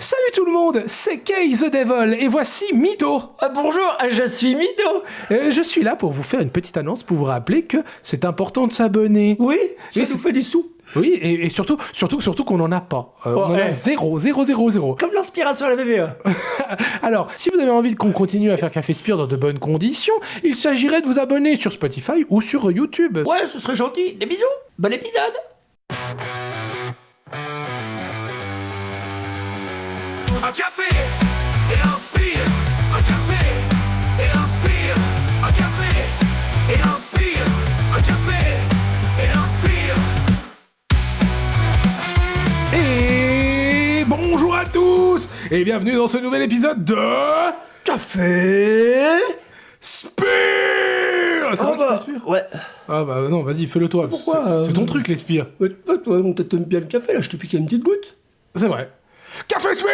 Salut tout le monde, c'est Kay the Devil et voici Mito. Bonjour, je suis Mito. Je suis là pour vous faire une petite annonce pour vous rappeler que c'est important de s'abonner. Oui, ça Et nous c'est- fait des sous. Oui, et surtout qu'on n'en a pas. On en a ouais. 0, 0, 0, 0. Comme l'inspiration à la BBE. Alors, si vous avez envie qu'on continue à faire Café Spire dans de bonnes conditions, il s'agirait de vous abonner sur Spotify ou sur YouTube. Ouais, ce serait gentil. Des bisous. Bon épisode. Un café et un spire. Un café et un spire. Un café et un spire. Un café et un spire. Et bonjour à tous et bienvenue dans ce nouvel épisode de Café. Spire. C'est moi qui fais le Spire. Ouais. Ah bah non, vas-y, fais-le toi. Pourquoi, C'est ton truc, les Spires. Ouais, toi, t'aimes bien le café, là, je te piquais une petite goutte. C'est vrai. Café Spire.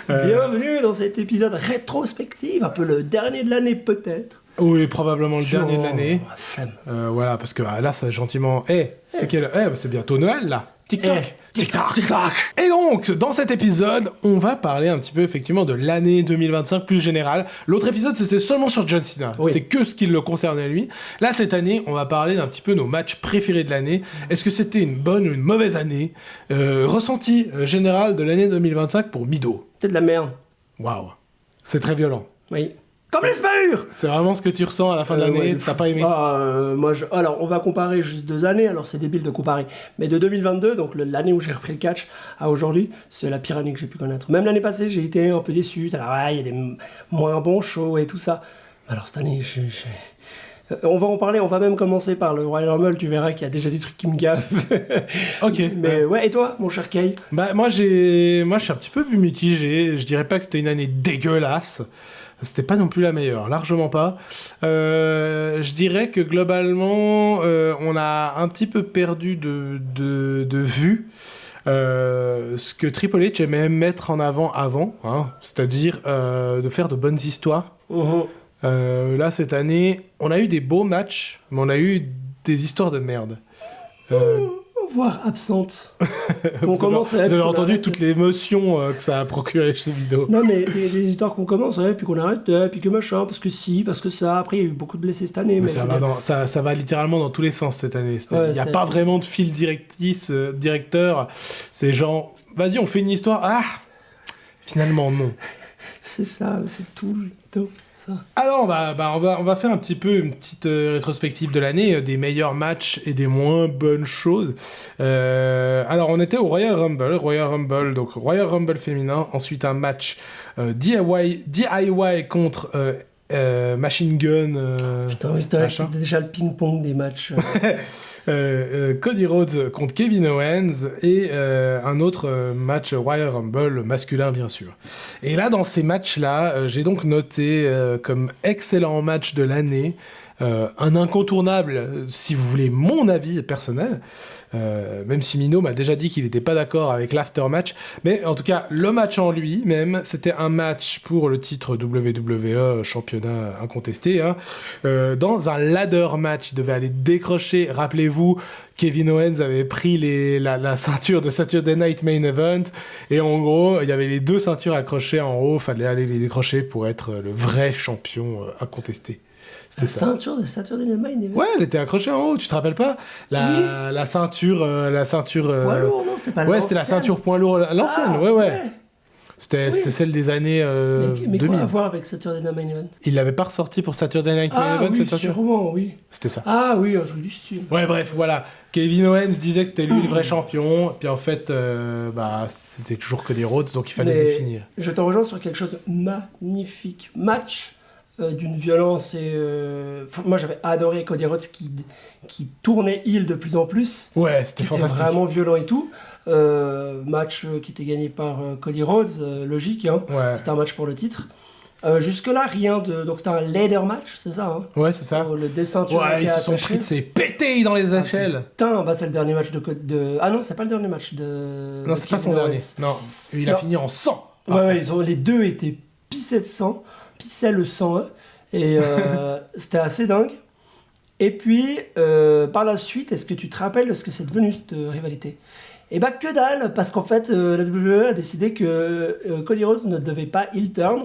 Bienvenue dans cet épisode rétrospectif, un peu le dernier de l'année peut-être. Oui, probablement le dernier de l'année. Oh, flemme. Voilà, parce que là, ça gentiment... c'est bientôt Noël, là. TikTok. Tic-tac, tic-tac. Et donc, dans cet épisode, on va parler un petit peu, effectivement, de l'année 2025 plus générale. L'autre épisode, c'était seulement sur John Cena. Oui. C'était que ce qui le concernait lui. Là, cette année, on va parler d'un petit peu nos matchs préférés de l'année. Est-ce que c'était une bonne ou une mauvaise année? Ressenti général de l'année 2025 pour Mido. C'est de la merde. Waouh. C'est très violent. Oui. Comme les spurs. C'est vraiment ce que tu ressens à la fin de l'année. Ouais, T'as pas aimé? Alors, on va comparer juste 2 années, alors c'est débile de comparer. Mais de 2022, donc l'année où j'ai repris le catch, à aujourd'hui, c'est la pire année que j'ai pu connaître. Même l'année passée, j'ai été un peu déçu. Alors, ouais, il y a des moins bons shows et tout ça. Alors, cette année, on va en parler, on va même commencer par le Royal Rumble, tu verras qu'il y a déjà des trucs qui me gavent. Ok. Mais ouais, et toi, mon cher Kay? Bah, moi, je suis un petit peu plus mitigé. Je dirais pas que c'était une année dégueulasse. C'était pas non plus la meilleure, largement pas. Je dirais que globalement, on a un petit peu perdu de vue ce que Triple H aimait mettre en avant, hein, c'est-à-dire de faire de bonnes histoires. Là, cette année, on a eu des beaux matchs, mais on a eu des histoires de merde. Voire absente. Vous avez entendu toute l'émotion que ça a procuré chez Mido. Non, mais des histoires qu'on commence, ouais, puis qu'on arrête, puis que machin, parce que si, parce que ça. Après, il y a eu beaucoup de blessés cette année. Mais ça va littéralement dans tous les sens cette année. Il n'y a pas vraiment de fil directeur. C'est genre, vas-y, on fait une histoire. Ah, finalement, non. C'est ça, c'est tout le temps ça. Alors, on va faire un petit peu une petite rétrospective de l'année, des meilleurs matchs et des moins bonnes choses. Alors, on était au Royal Rumble, donc Royal Rumble féminin. Ensuite, un match DIY contre Machine Gun. Putain, oui, c'était déjà le ping-pong des matchs. Cody Rhodes contre Kevin Owens et un autre match Royal Rumble masculin bien sûr. Et là dans ces matchs-là, j'ai donc noté comme excellent match de l'année, un incontournable si vous voulez mon avis personnel, même si Mino m'a déjà dit qu'il n'était pas d'accord avec l'aftermatch, mais en tout cas le match en lui-même c'était un match pour le titre WWE championnat incontesté, hein, dans un ladder match. Il devait aller décrocher, rappelez-vous, Kevin Owens avait pris la ceinture de Saturday Night Main Event et en gros il y avait les 2 ceintures accrochées en haut, fallait aller les décrocher pour être le vrai champion incontesté. La ceinture de Saturday Night Main Event. Ouais, elle était accrochée en haut, tu te rappelles pas? La ceinture... Poids lourd, non? C'était pas Ouais, c'était la ceinture point lourd, l'ancienne, ouais. C'était celle des années mais 2000. quoi à voir avec Saturday Night Main Event? Il l'avait pas ressorti pour Saturday Night Main Event, oui, cette ceinture? sûrement, oui. C'était ça. Ah oui, un truc du style. Ouais, bref, voilà. Kevin Owens disait que c'était lui le vrai champion, puis en fait, c'était toujours que des Rhodes, donc il fallait définir. Je te rejoins sur quelque chose de magnifique. Match d'une violence et... moi, j'avais adoré Cody Rhodes qui tournait heel de plus en plus. Ouais, c'était qui fantastique. était vraiment violent et tout. Match qui était gagné par Cody Rhodes, logique, hein. Ouais. C'était un match pour le titre. Jusque-là, rien de... Donc c'était un ladder match, c'est ça, hein? Ouais, c'est ça. Le dessin, Ouais, ils se sont pris de ces pétés dans les échelles. Putain, bah c'est le dernier match de... Ah non, c'est pas le dernier match de... Non, c'est pas son dernier. Non, il a fini en sang. Ouais, les deux étaient pissés de sang. Pissaient le sang, eux. Et c'était assez dingue. Et puis, par la suite, est-ce que tu te rappelles de ce que c'est devenu, cette rivalité? Et bah que dalle, parce qu'en fait, la WWE a décidé que Cody Rhodes ne devait pas heel turn,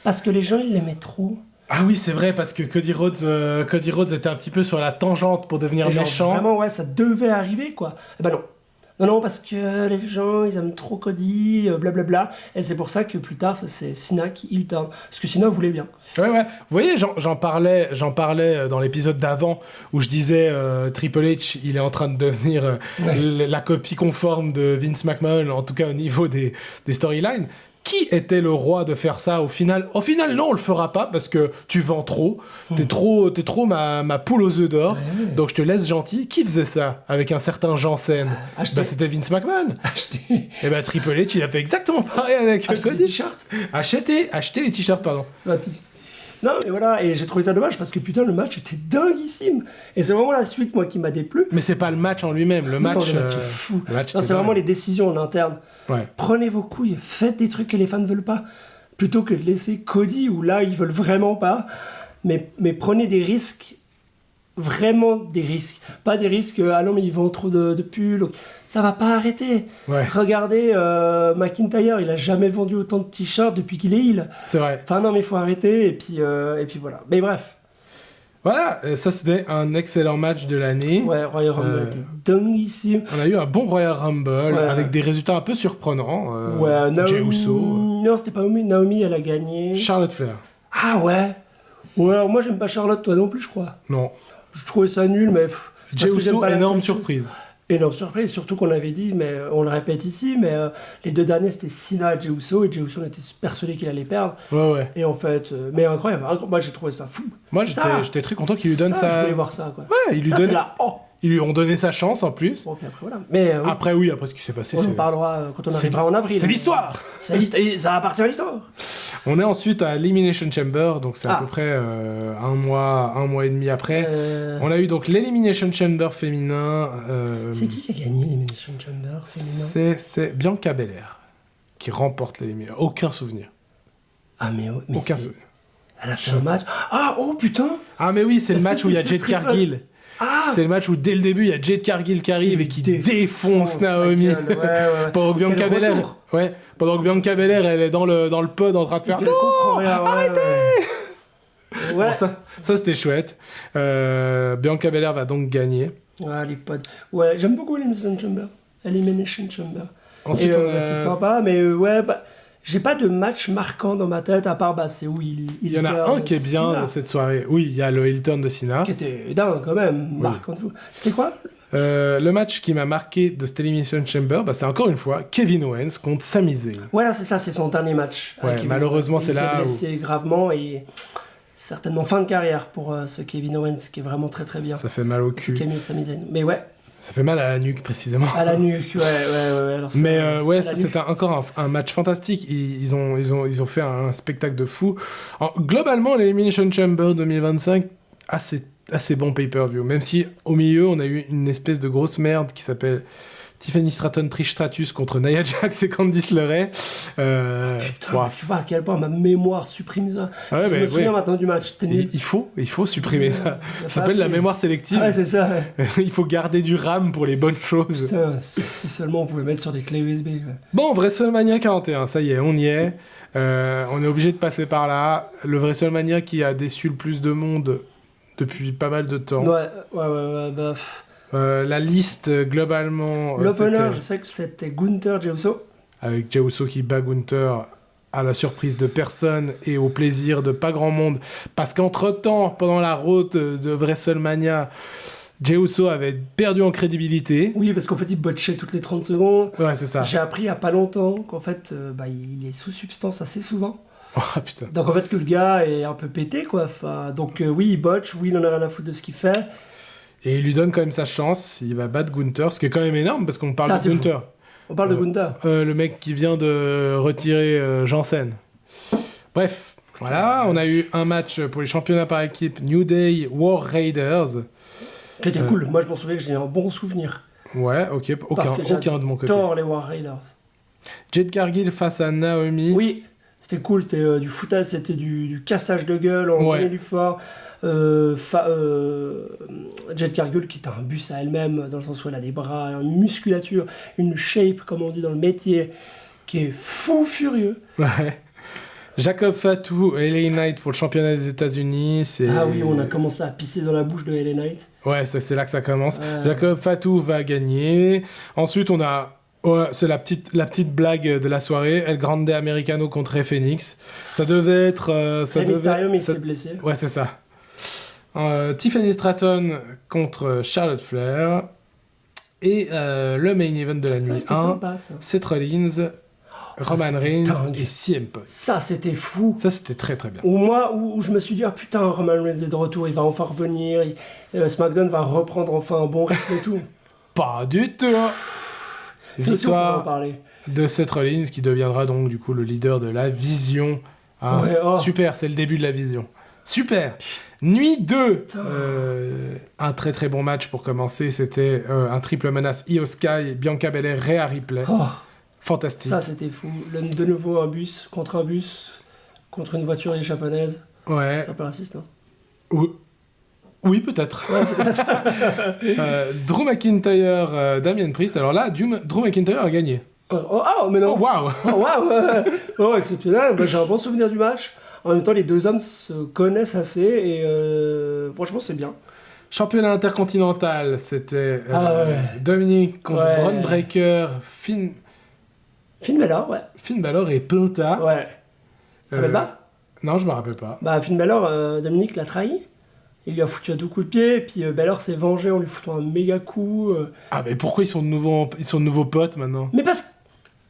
parce que les gens, ils l'aimaient trop. Ah oui, c'est vrai, parce que Cody Rhodes était un petit peu sur la tangente pour devenir Et genre, méchant. vraiment, ouais, ça devait arriver, quoi. Et bah non. Non, parce que les gens, ils aiment trop Cody, blablabla. Et c'est pour ça que plus tard, ça, c'est Cena qui heel turn. Parce que Cena voulait bien. Ouais. Vous voyez, j'en parlais dans l'épisode d'avant où je disais Triple H, il est en train de devenir la copie conforme de Vince McMahon, en tout cas au niveau des storylines. Qui était le roi de faire ça au final ? Au final, non, on le fera pas parce que tu vends trop. T'es trop ma poule aux œufs d'or. Ouais. Donc je te laisse gentil. Qui faisait ça avec un certain Janssen ? Acheter. C'était Vince McMahon. Acheter. Et bah Triple H, il a fait exactement pareil avec Acheter des Cody. t-shirts. Acheter les t-shirts, pardon. Non, mais voilà, et j'ai trouvé ça dommage parce que putain, le match était dinguissime. Et c'est vraiment la suite, moi, qui m'a déplu. Mais c'est pas le match en lui-même. Le match Non, le match est fou. le match Non, était c'est vraiment dingue. les décisions en interne. Ouais. Prenez vos couilles, faites des trucs que les fans ne veulent pas. Plutôt que de laisser Cody, où là, ils veulent vraiment pas. Mais prenez des risques. Vraiment des risques. Pas des risques, ah non, mais ils vendent trop de pulls. Ça va pas arrêter. Ouais. Regardez, McIntyre, il a jamais vendu autant de t-shirts depuis qu'il est heel. C'est vrai. Enfin, non, mais il faut arrêter. Et puis voilà. Mais bref. Voilà, ça c'était un excellent match de l'année. Ouais, Royal Rumble était dinguissime. On a eu un bon Royal Rumble Ouais. avec des résultats un peu surprenants. Ouais, Naomi... Jey Uso, Non, c'était pas Naomi. Naomi, elle a gagné. Charlotte Flair. Ah ouais. Ouais, alors moi j'aime pas Charlotte, toi non plus, je crois. Non. Je trouvais ça nul, mais... Jey parce que j'aime Uso, pas la énorme culture. surprise. Énorme surprise, surtout qu'on l'avait dit, mais on le répète ici, mais les deux derniers c'était Cena et Jey Uso, et Jey Uso on était persuadé qu'il allait perdre. Ouais. Et en fait, mais incroyable, moi j'ai trouvé ça fou. Moi Ça, j'étais très content qu'il lui donne ça, sa... Je voulais voir ça, quoi. Ouais, il lui Ça, donne... t'es là, oh. Ils lui ont donné sa chance en plus. Bon, puis après voilà. Mais oui, Après ce qui s'est passé, on en c'est... parlera quand on arrivera en avril. C'est l'histoire. Et ça appartient à l'histoire. On est ensuite à Elimination Chamber, donc c'est à peu près un mois et demi après. On a eu donc l'Elimination Chamber féminin. C'est qui a gagné l'Elimination Chamber féminin? C'est Bianca Belair qui remporte l'Elimination. Aucun souvenir. Ah mais Aucun c'est- souvenir. Elle a fait un match. Ah, oh putain. Ah mais oui, c'est le Est-ce match que où il y a c'est Jade triple- Cargill. Ah. C'est le match où dès le début il y a Jade Cargill qui arrive et qui défonce Naomi. la gueule, ouais. Pendant que Quel Bianca Belair, retour. pendant que Bianca Belair elle est dans le pod en train de faire Elle comprend rien, arrêtez. Ouais. Alors ça c'était chouette. Bianca Belair va donc gagner. Ouais, les potes. Ouais, j'aime beaucoup l'Elimination Chamber. Elimination Chamber. Ensuite, Et, on a- c'était sympa, mais ouais, bah, j'ai pas de match marquant dans ma tête, à part c'est où Il y en a un qui est bien cette soirée. Oui, il y a le heel turn de Cena. Qui était dingue quand même, marquant de fou. C'était quoi? Le match qui m'a marqué de cette Elimination Chamber, c'est encore une fois Kevin Owens contre Sami Zayn. Voilà, c'est ça, c'est son dernier match. Ouais, Kevin malheureusement, Owens. c'est là Il s'est blessé gravement et certainement fin de carrière pour ce Kevin Owens qui est vraiment très très bien. Ça fait mal au cul. Qui a mieux que Sami Zayn. Mais ouais, Ça fait mal à la nuque précisément. à la nuque, ouais. Alors, Mais à ça la nuque. c'était encore un match fantastique. Ils ont fait un spectacle de fou. Globalement, l'Elimination Chamber 2025, assez bon pay-per-view. Même si au milieu, on a eu une espèce de grosse merde qui s'appelle Tiffany Stratton Trish Stratus contre Nia Jax et Candice LeRae. Putain, mais tu vois à quel point ma mémoire supprime ça. Ouais, Je mais me souviens ouais. maintenant du match, c'était nul. Il faut supprimer ça. y a Ça pas s'appelle la assez. mémoire sélective. Ouais, c'est ça. Ouais. Il faut garder du RAM pour les bonnes choses. Putain, si seulement on pouvait mettre sur des clés USB. Ouais. Bon, WrestleMania 41, ça y est, on y est. On est obligé de passer par là. Le WrestleMania qui a déçu le plus de monde depuis pas mal de temps. Ouais, bah, La liste, globalement, l'opener, c'était je sais que c'était Gunther Jey Uso. avec Jey Uso qui bat Gunther à la surprise de personne et au plaisir de pas grand monde. Parce qu'entre-temps, pendant la route de WrestleMania, Jey Uso avait perdu en crédibilité. Oui, parce qu'en fait, il botchait toutes les 30 secondes. Ouais, c'est ça. J'ai appris il y a pas longtemps qu'en fait, il est sous substance assez souvent. Oh putain. Donc en fait, que le gars est un peu pété, quoi. Enfin, donc oui, il botche, oui, il en a rien à foutre de ce qu'il fait. Et il lui donne quand même sa chance. Il va battre Gunther, ce qui est quand même énorme parce qu'on parle Ça, de c'est Gunther. On parle de Gunther. Le mec qui vient de retirer Janssen. Bref, voilà, on a eu un match pour les championnats par équipe New Day War Raiders. Qui était cool. Moi, je m'en souviens que j'ai un bon souvenir. Ouais, ok, Parce que aucun de mon côté. j'adore les War Raiders. Jade Cargill face à Naomi. Oui, C'était cool, c'était du footage, c'était du cassage de gueule, on Ouais. donnait du fort. Jet Cargill qui est un bus à elle-même, dans le sens où elle a des bras, une musculature, une shape, comme on dit dans le métier, qui est fou furieux. Ouais. Jacob Fatou, LA Knight pour le championnat des États-Unis. Ah oui, on a commencé à pisser dans la bouche de LA Knight. Ouais, c'est là que ça commence. Jacob Fatou va gagner. Ensuite, on a. C'est la petite blague de la soirée. El Grande Americano contre Rey Fenix. Ça devait être. Rey Mysterio, mais il ça- s'est blessé. Ouais, c'est ça. Tiffany Stratton contre Charlotte Flair. Et le main event de la Ouais, nuit c'était 1. sympa, ça. Seth Rollins, Roman c'était Reigns dingue. et CM Punk. Ça, c'était fou. Ça, c'était très très bien. Où je me suis dit, ah putain, Roman Reigns est de retour, il va enfin revenir, SmackDown va reprendre enfin un bon rythme et tout. Pas du tout. C'est aussi, on pourra en Victoire parler. de Seth Rollins qui deviendra donc du coup le leader de la Vision. Ah, Ouais, c'est- oh. Super, c'est le début de la Vision. Super. Nuit 2. Un très très bon match pour commencer. C'était un triple menace Io Sky, Bianca Belair, Rhea Ripley. Oh, Fantastique. ça, c'était fou. De nouveau, un bus, contre une voiture japonaise. Ouais. C'est un peu raciste, hein. Oui, peut-être. Drew McIntyre, Damien Priest. Alors là, Drew McIntyre a gagné. Mais non. Oh, waouh. Oh, waouh. Oh, exceptionnel. Bah, j'ai un bon souvenir du match. En même temps, les deux hommes se connaissent assez et franchement, c'est bien. Championnat intercontinental, c'était Ouais. Dominic contre Ouais. Braun Breaker, Finn Balor, ouais. Balor et Penta. Ouais. Tu te rappelles pas Non, je me rappelle pas. Bah, Finn Balor, Dominique l'a trahi. Il lui a foutu un deux coups de pied, et puis Balor s'est vengé en lui foutant un méga coup. Ah, mais pourquoi ils sont de nouveaux potes maintenant? Mais parce que.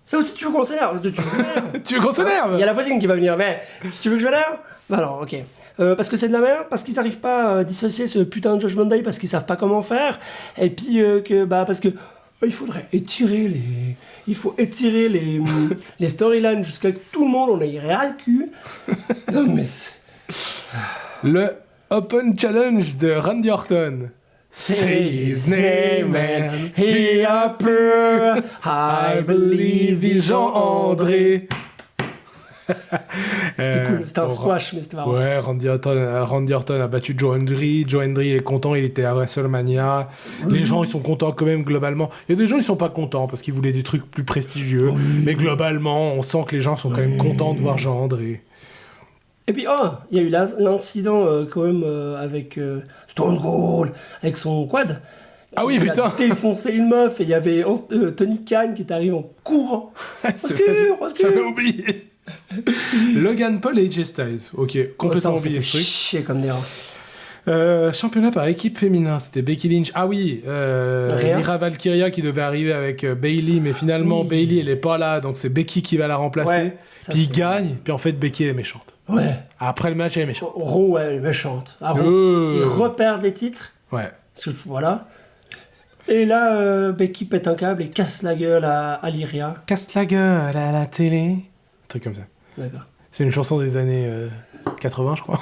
Ça aussi, tu veux qu'on s'énerve. Tu veux m'énerve. Tu veux qu'on s'énerve? Il y a la voisine qui va venir, mais tu veux que je m'énerve? Bah alors, ok. Parce que c'est de la merde, parce qu'ils n'arrivent pas à dissocier ce putain de Judgment Day, parce qu'ils savent pas comment faire, et puis parce que il faudrait étirer les storylines jusqu'à que tout le monde en ait rien le cul. Non mais Le Open Challenge de Randy Orton. Say his name and he appears. I believe in Jean-André. c'était cool, c'était un squash, mais c'était marrant. Ouais, Randy Orton a battu Joe Hendry. Joe Hendry est content, il était à WrestleMania. Les gens, ils sont contents quand même, globalement. Il y a des gens, ils sont pas contents parce qu'ils voulaient des trucs plus prestigieux. Mais globalement, on sent que les gens sont quand même contents de voir Jean André. Et puis, il y a eu l'incident quand même avec Stone Cold, avec son quad. Ah oui, Il putain. a défoncé une meuf et il y avait Tony Khan qui est arrivé en courant. C'est vrai, j'avais oublié. Logan Paul et AJ Styles. Ok, complètement oublié ce truc. Chier comme des rats. Championnat par équipe féminin, c'était Becky Lynch. Ah oui, Lyra Valkyria qui devait arriver avec Bayley, mais finalement Oui. Bayley elle est pas là, donc c'est Becky qui va la remplacer. Ouais, ça, Puis il c'est- gagne, puis en fait Becky elle est méchante. Ouais. Après le match elle est méchante. Raw, ouais, elle est méchante. Ah, Raw, Euh. ils reperdent les titres. Ouais. Parce que, voilà. Et là, Becky pète un câble et casse la gueule à Lyria. Casse la gueule à la télé. Un truc comme ça. D'accord. C'est une chanson des années 80 je crois.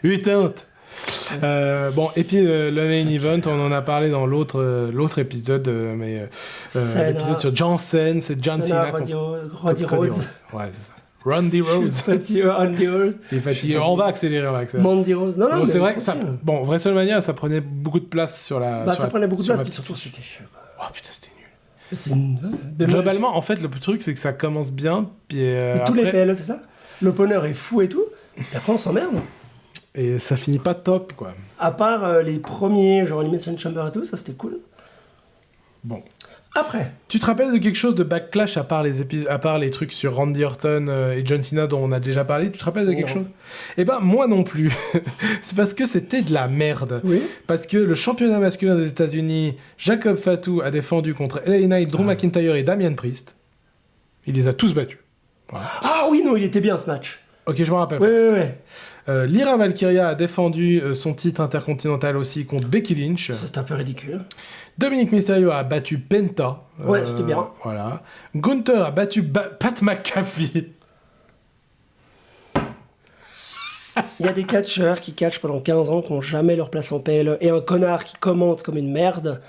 Ouais. 80. Bon, et puis le main event, on en a parlé dans l'autre épisode, Cena. l'épisode sur John Cena, c'est John Cena Roddy contre Cody Rhodes. Ouais, c'est ça. Randy Rhodes. Andy Rhodes. Il est fatigué. On va accélérer. Mandy Rose. Non, Bon, mais c'est vrai que ça. tranquille. Bon, WrestleMania, ça prenait beaucoup de place sur la. Bah, sur ça la- prenait beaucoup de sur place, la- puis surtout, c'était chiant. quoi. Oh putain, c'était nul. C'est une- mais moi, Globalement, en fait, le truc, c'est que ça commence bien, puis mais tous les après, PLE, c'est ça? L'opener est fou et tout, et après on s'emmerde. et ça finit pas top, quoi. À part les premiers, genre Elimination Chamber et tout, ça c'était cool. Bon. Après, Tu te rappelles de quelque chose de Backlash à part les trucs sur Randy Orton et John Cena dont on a déjà parlé? Tu te rappelles de quelque Non. chose? Eh ben, moi non plus. C'est parce que c'était de la merde. oui. Parce que le championnat masculin des États-Unis, Jacob Fatou a défendu contre LA Knight, Drew McIntyre et Damien Priest. Il les a tous battus. Voilà. Ah oui, non, il était bien ce match. Ok, je me rappelle. Ouais. Lyra Valkyria a défendu son titre intercontinental aussi contre Becky Lynch. Ça, c'était un peu ridicule. Dominic Mysterio a battu Penta. Ouais, c'était bien. Voilà. Gunther a battu Pat McAfee. Il y a des catcheurs qui catchent pendant 15 ans, qui n'ont jamais leur place en PLE, et un connard qui commente comme une merde.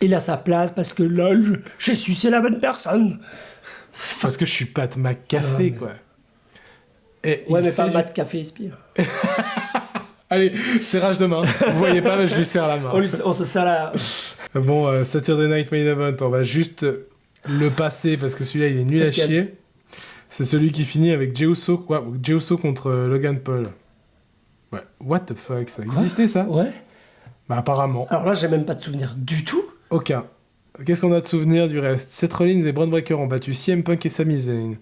Il a sa place parce que lol, j'ai su c'est la bonne personne. Parce que je suis Pat McAfee, Ouais, mais- quoi. Et Ouais, il mais pas fait- Matt Café Spire. Allez, serrage de main. Vous voyez pas, mais je lui serre la main. On se sert là. Bon, Saturday Night Main Event, on va juste le passer parce que celui-là, il est nul à C'était chier. C'est celui qui finit avec Jey Uso contre Logan Paul. Ouais, what the fuck, ça existait ça? Ouais. Bah apparemment. Alors là, j'ai même pas de souvenir du tout. Aucun. Qu'est-ce qu'on a de souvenir du reste? Seth Rollins et Braun Breaker ont battu CM Punk et Sami Zayn.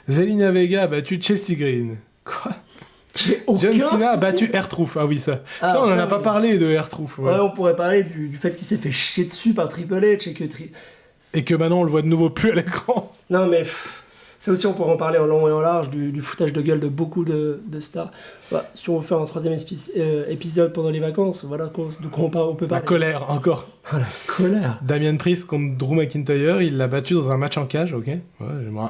Zelina Vega a battu Chelsea Green. Quoi? J'ai aucun John Cena a souvenir. battu R-Truth. Ah oui, ça. Ah, Putain, on en ça, a pas oui. parlé de R-Truth. Ouais, on pourrait parler du fait qu'il s'est fait chier dessus par Triple H et que... Et que maintenant, on le voit de nouveau plus à l'écran. Non, mais... ça aussi, on pourrait en parler en long et en large du foutage de gueule de beaucoup de stars. Bah, si on veut faire un troisième épisode pendant les vacances, voilà de quoi on peut La parler. colère, encore. Ah, la colère. Damien Priest contre Drew McIntyre, il l'a battu dans un match en cage, ok? Ouais, j'aimerais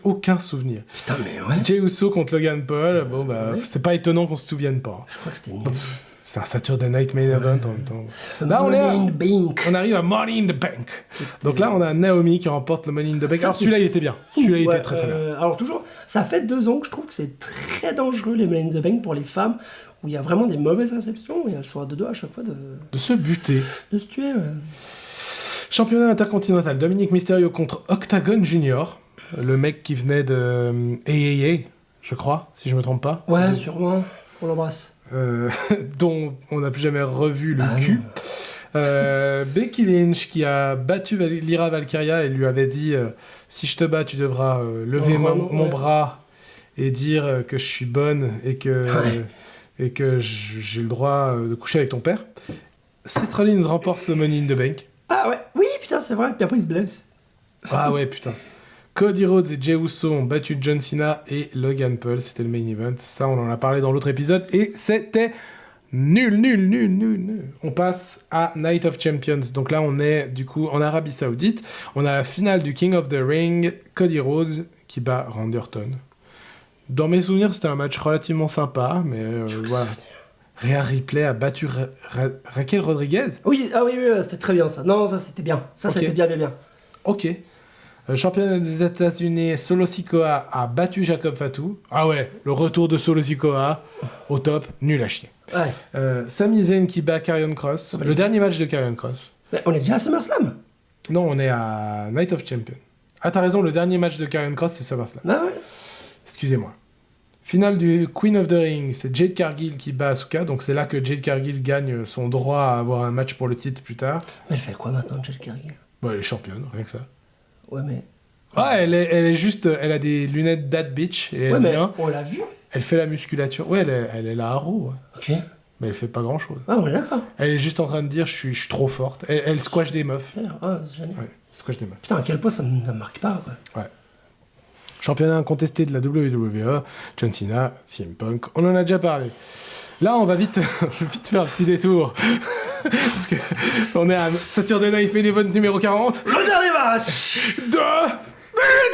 aucun souvenir. Putain, mais ouais. Jey Uso contre Logan Paul, bon bah, Ouais. c'est pas étonnant qu'on se souvienne pas. Je crois que c'était nul. C'est un Saturday Night Main Event en même temps. Là, on est Money in the Bank. On arrive à Money in the Bank. Donc là, on a Naomi qui remporte le Money in the Bank. Alors celui-là, il était bien. Celui-là, il Ouais, était très très bien. Alors toujours, ça fait 2 ans que je trouve que c'est très dangereux les Money in the Bank pour les femmes, où il y a vraiment des mauvaises réceptions, où elles sont à 2 doigts à chaque fois De se buter. de se tuer. Ouais. Championnat intercontinental, Dominic Mysterio contre Octagon Junior. Le mec qui venait de AAA, je crois, si je me trompe pas. Ouais, sûrement. On l'embrasse. Dont on n'a plus jamais revu le cul. Becky Lynch qui a battu Lyra Valkyria et lui avait dit si je te bats, tu devras lever mon bras et dire que je suis bonne et que j'ai le droit de coucher avec ton père. Seth Rollins remporte le Money in the Bank. Ah ouais, oui, putain, c'est vrai. Puis après, il se blesse. Ah ouais, putain. Cody Rhodes et Jey Uso ont battu John Cena et Logan Paul. C'était le main event. Ça, on en a parlé dans l'autre épisode. Et c'était nul. On passe à Night of Champions. Donc là, on est du coup en Arabie Saoudite. On a la finale du King of the Ring. Cody Rhodes qui bat Randy Orton. Dans mes souvenirs, c'était un match relativement sympa. Mais voilà. Rhea Ripley a battu Raquel Rodriguez. Oui, oui, c'était très bien ça. Non, ça c'était bien. Ça, Ok. c'était bien. Ok. Championne des États-Unis, Solo Sikoa a battu Jacob Fatou. Ah ouais, le retour de Solo Sikoa au top, nul à chier. Ouais. Sami Zayn qui bat Karrion Kross. bah, Le dernier match de Karrion Kross. Mais on est déjà à SummerSlam. Non, on est à Night of Champions. Ah, t'as raison, le dernier match de Karrion Kross, c'est SummerSlam. Ah ouais. Excusez-moi. Finale du Queen of the Ring, c'est Jade Cargill qui bat Asuka. Donc c'est là que Jade Cargill gagne son droit à avoir un match pour le titre plus tard. Mais elle fait quoi maintenant, Jade Cargill? Bon, elle est championne, rien que ça. Ouais, mais. Ouais, elle est juste... Elle a des lunettes Dad Bitch et elle Ouais, mais vient... on l'a vu. Elle fait la musculature. Ouais, elle est là à Raw, ouais. Ok. Mais elle fait pas grand chose. Ah, on est d'accord. Elle est juste en train de dire je suis trop forte. Elle squash des meufs. Ah, c'est génial. Ouais, squash des meufs. Putain, à quel point ça me marque pas, quoi. Ouais. Championnat incontesté de la WWE, John Cena, CM Punk, on en a déjà parlé. Là, on va vite faire un petit détour. Parce que on est à Saturday Night Main Event numéro 40 Le dernier match de Bill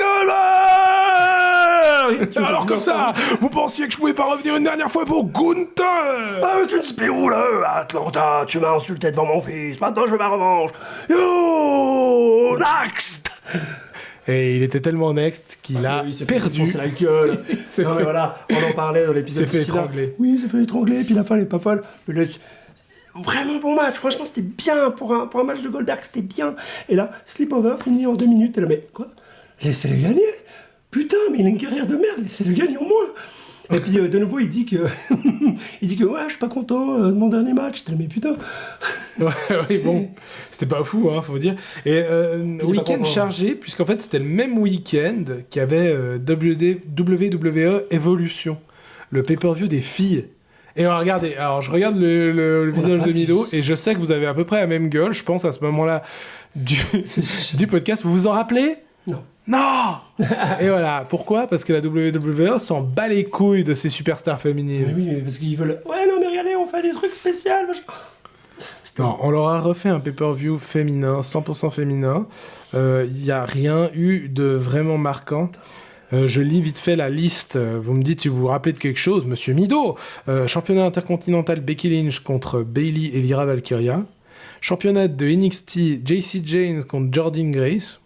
Goldberg. Alors comme ça, vous pensiez que je pouvais pas revenir une dernière fois pour Gunther? Ah, mais tu ne sais où, là, Atlanta, tu m'as insulté devant mon fils, maintenant je veux ma revanche. Yo, next. Et il était tellement next qu'il a perdu. C'est la gueule. s'est Non, mais fait- voilà, on en parlait dans l'épisode. s'est fait du Sida. étrangler. Oui, il s'est fait étrangler, puis la fin, elle est pas folle. Mais là, vraiment bon match, franchement, c'était bien. Pour un match de Goldberg, c'était bien. Et là, Sleepover fini en 2 minutes. Et là, mais quoi? Laissez-le gagner. Putain, mais il a une carrière de merde, laissez-le gagner au moins. Et puis, de nouveau, il dit que, ouais, je suis pas content de mon dernier match. J'étais là, mais putain. Ouais, bon, c'était pas fou, hein, faut dire. Et pas week-end content. chargé, puisqu'en fait c'était le même week-end qu'il y avait WWE Evolution, le pay-per-view des filles. Et alors, regardez, alors je regarde le visage de Mido et je sais que vous avez à peu près la même gueule, je pense à ce moment-là du podcast. Vous vous en rappelez? Non. Non. Et voilà, pourquoi? Parce que la WWE s'en bat les couilles de ces superstars Mais féminines. oui, mais parce qu'ils veulent. Ouais, non, mais regardez, on fait des trucs spéciaux. machin. Non, on leur a refait un pay-per-view féminin, 100% féminin. Il n'y a rien eu de vraiment marquant. Je lis vite fait la liste. Vous me dites si vous vous rappelez de quelque chose. Monsieur Mido, championnat intercontinental Becky Lynch contre Bayley et Lyra Valkyria. Championnat de NXT JC James contre Jordynne Grace.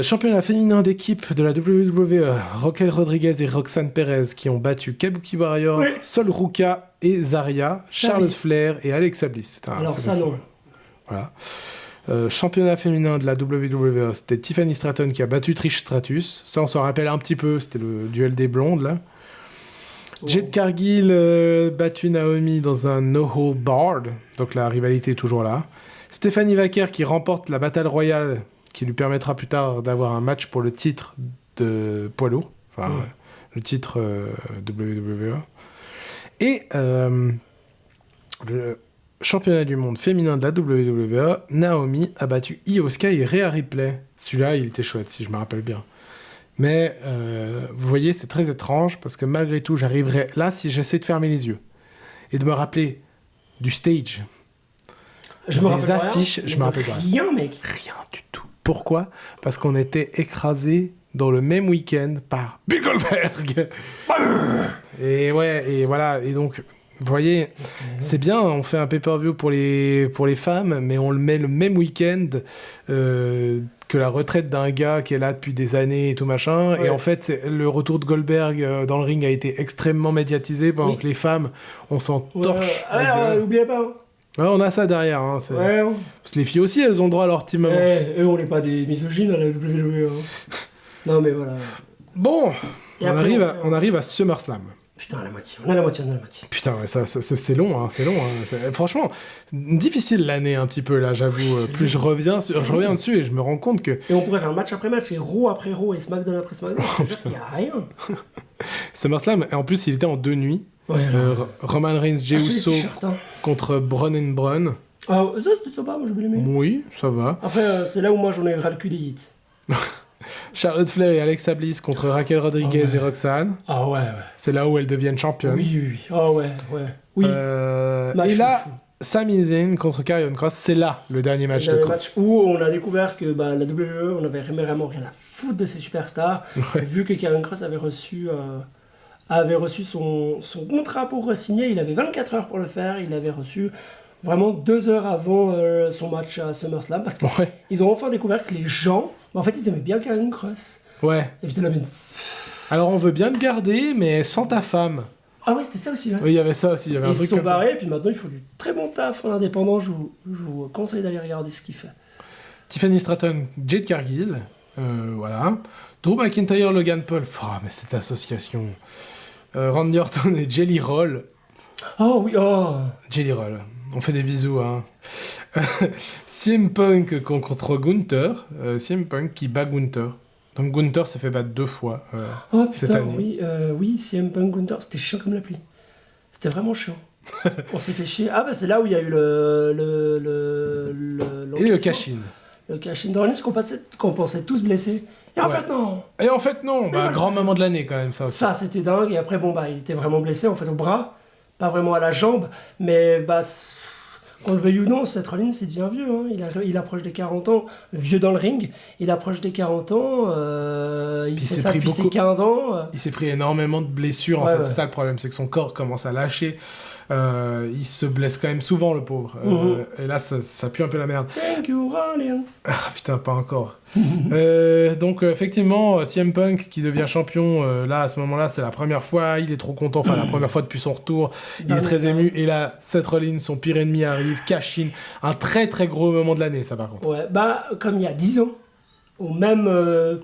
Championnat féminin d'équipe de la WWE, Raquel Rodriguez et Roxanne Perez qui ont battu Kabuki Warrior, Sol Ruka et Zarya, Charlotte Flair et Alexa Bliss. C'était Alors ça, non. Voilà. Championnat féminin de la WWE, c'était Tiffany Stratton qui a battu Trish Stratus. Ça, on s'en rappelle un petit peu, c'était le duel des blondes, là. Jade Cargill battu Naomi dans un no-hold barred, donc la rivalité est toujours là. Stephanie Vaquer qui remporte la Battle Royale, qui lui permettra plus tard d'avoir un match pour le titre de poids lourd, enfin le titre WWE. Et le championnat du monde féminin de la WWE, Naomi a battu Io Sky et Rhea Ripley. Celui-là, il était chouette, si je me rappelle bien. Mais vous voyez, c'est très étrange, parce que malgré tout, j'arriverai là si j'essaie de fermer les yeux et de me rappeler du stage, des affiches, je me rappelle rien, mec. Rien du tout. Pourquoi ? Parce qu'on était écrasés dans le même week-end par Bill Goldberg. Et ouais, et voilà, et donc... Vous voyez, c'est bien, on fait un pay-per-view pour les femmes, mais on le met le même week-end que la retraite d'un gars qui est là depuis des années et tout machin. Ouais. Et en fait, le retour de Goldberg dans le ring a été extrêmement médiatisé pendant que les femmes, on s'en torche. N'oubliez pas. Ouais, on a ça derrière. Hein, parce que les filles aussi, elles ont droit à leur petit moment. Eux, on n'est pas des misogynes à la WWE. Non, mais voilà. Bon, on arrive à SummerSlam. Putain, on a la moitié. Putain, ouais, ça, c'est long, hein, c'est long. Hein. Franchement, difficile l'année un petit peu, là, j'avoue. Plus je reviens dessus et je me rends compte que... Et on pourrait faire match après match, et Raw après Raw, et SmackDown après SmackDown. Il n'y a rien. SummerSlam, et en plus, il était en 2 nuits. Ouais, Roman Reigns, Jey Uso contre Braun and Braun. Ah, ça, c'était sympa, moi, je vais l'aimer. Oui, ça va. Après, c'est là où moi, j'en ai ras le cul des hits. Charlotte Flair et Alexa Bliss contre Raquel Rodriguez et Roxanne. Ah ouais. C'est là où elles deviennent championnes. Oui. Ah ouais. Oui. Et là, Sami Zayn contre Karrion Kross, c'est là le dernier match de Kross. Où on a découvert que la WWE, on n'avait vraiment rien à foutre de ses superstars, vu que Karrion Kross avait reçu son contrat pour re-signer. Il avait 24 heures pour le faire. Il avait reçu vraiment 2 heures avant son match à SummerSlam, parce qu'ils ont enfin découvert que les gens, en fait, ils aimaient bien Karrion Kross. Ouais. Et puis, alors, on veut bien te garder, mais sans ta femme. Ah ouais, c'était ça aussi. Oui, il y avait ça aussi. Il y avait un truc ils se sont barrés, et puis maintenant, il faut du très bon taf en indépendant. Je vous conseille d'aller regarder ce qu'il fait. Tiffany Stratton, Jade Cargill, voilà. Drew McIntyre, Logan Paul. Oh, mais cette association. Randy Orton et Jelly Roll. Oh oui, Jelly Roll. On fait des bisous, hein. CM Punk contre Gunther. CM Punk qui bat Gunther. Donc Gunther s'est fait battre 2 fois cette année. Oui, CM Punk Gunther, c'était chiant comme la pluie. C'était vraiment chiant. On s'est fait chier. Ah bah c'est là où il y a eu le cash-in. Le cash-in dans l'année, qu'on pensait tous blessés. Et en fait non. Grand moment de l'année quand même, ça aussi. Ça c'était dingue. Et après il était vraiment blessé en fait au bras, pas vraiment à la jambe, mais qu'on le veuille ou non, Seth Rollins, il devient vieux. Hein. Il approche des 40 ans, vieux dans le ring. Il approche des 40 ans, il fait ça depuis ses 15 ans. Il s'est pris énormément de blessures, en fait. C'est ça le problème, c'est que son corps commence à lâcher. Il se blesse quand même souvent, le pauvre. Et là, ça pue un peu la merde. Thank you, Rollins. Ah, putain, pas encore. Donc, effectivement, CM Punk qui devient champion, là, à ce moment-là, c'est la première fois. Il est trop content. Enfin, la première fois depuis son retour. Il est très ému. Et là, Seth Rollins, son pire ennemi, arrive. Cash-in. Un très, très gros moment de l'année, ça, par contre. Ouais, comme il y a 10 ans, au même